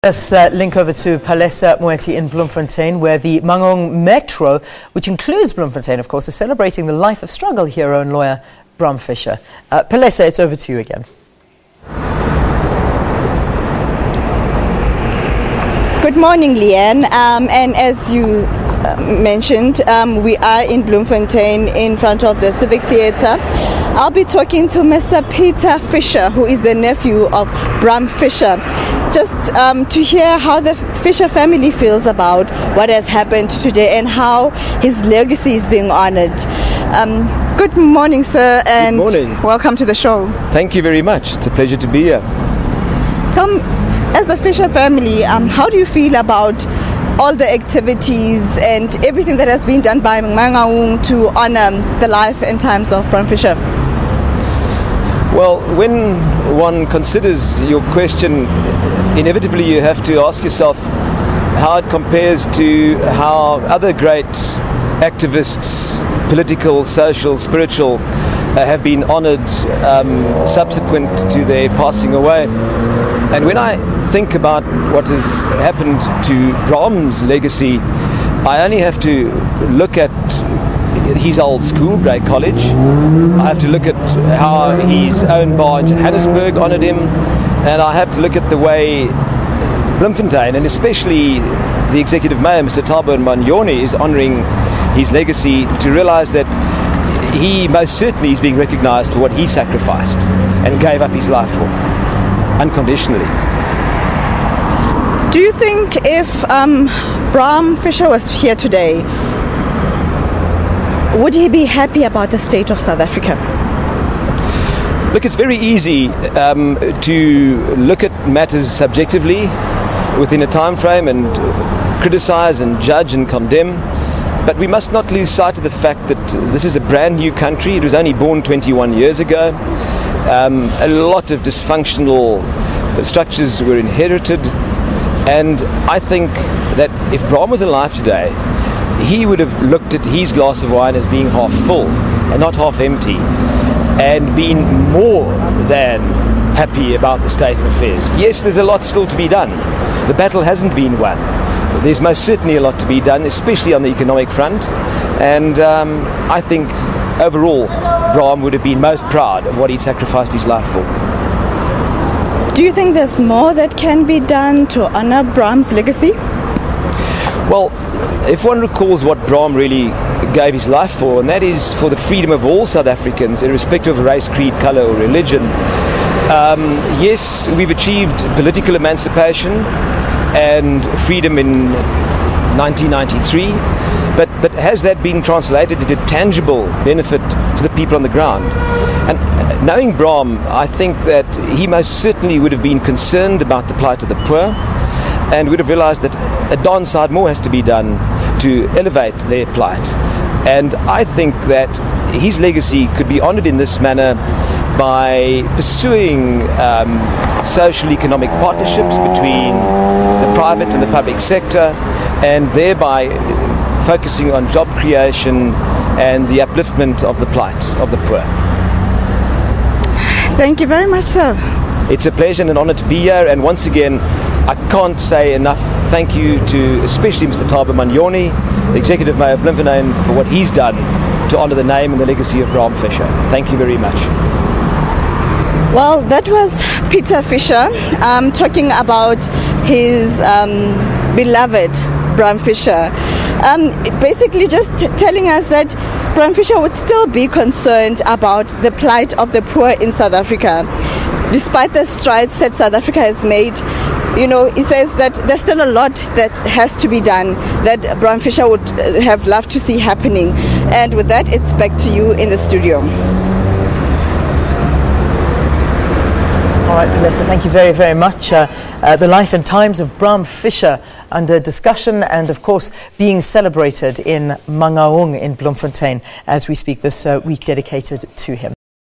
Let's link over to Palesa Moeti in Bloemfontein, where the Mangaung Metro, which includes Bloemfontein, of course, is celebrating the life of struggle hero and lawyer Bram Fischer. Palesa, it's over to you again. Good morning, Leanne. And as you mentioned, we are in Bloemfontein in front of the Civic Theatre. I'll be talking to Mr. Peter Fischer, who is the nephew of Bram Fischer, just to hear how the Fischer family feels about what has happened today and how his legacy is being honored. Good morning, sir, and good morning. Welcome to the show. Thank you very much. It's a pleasure to be here. Tell me, as the Fischer family, how do you feel about all the activities and everything that has been done by Mangaung to honor the life and times of Bram Fischer? Well, when one considers your question, inevitably you have to ask yourself how it compares to how other great activists, political, social, spiritual, have been honored subsequent to their passing away. And when I think about what has happened to Bram's legacy, I only have to look at his old school, Grey College. I have to look at how his own bar in Johannesburg honoured him, and I have to look at the way Bloemfontein, and especially the executive mayor, Mr. Mangaung, is honouring his legacy, to realise that he most certainly is being recognised for what he sacrificed and gave up his life for, unconditionally. Do you think if Bram Fischer was here today, would he be happy about the state of South Africa? Look, it's very easy to look at matters subjectively within a time frame and criticise and judge and condemn. But we must not lose sight of the fact that this is a brand new country. It was only born 21 years ago. A lot of dysfunctional structures were inherited. And I think that if Bram was alive today, he would have looked at his glass of wine as being half full and not half empty, and been more than happy about the state of affairs. Yes, there's a lot still to be done. The battle hasn't been won. There's most certainly a lot to be done, especially on the economic front. And I think overall, Bram would have been most proud of what he'd sacrificed his life for. Do you think there's more that can be done to honor Bram's legacy? Well, if one recalls what Bram really gave his life for, and that is for the freedom of all South Africans, irrespective of race, creed, colour or religion. Yes, we've achieved political emancipation and freedom in 1993, but has that been translated into tangible benefit for the people on the ground? And knowing Bram, I think that he most certainly would have been concerned about the plight of the poor, and would have realised that a darn sight more has to be done to elevate their plight. And I think that his legacy could be honoured in this manner by pursuing social economic partnerships between the private and the public sector, and thereby focusing on job creation and the upliftment of the plight of the poor. Thank you very much, sir. It's a pleasure and an honour to be here, and once again, I can't say enough thank you to especially Mr. Mangaung, the Executive Mayor of Bloemfontein, for what he's done to honour the name and the legacy of Bram Fischer. Thank you very much. Well, that was Peter Fischer talking about his beloved Bram Fischer. Basically just telling us that Bram Fischer would still be concerned about the plight of the poor in South Africa. Despite the strides that South Africa has made, you know, he says that there's still a lot that has to be done that Bram Fischer would have loved to see happening. And with that, it's back to you in the studio. All right, Palesa, thank you very, very much. The life and times of Bram Fischer under discussion and, of course, being celebrated in Mangaung in Bloemfontein as we speak, this week dedicated to him.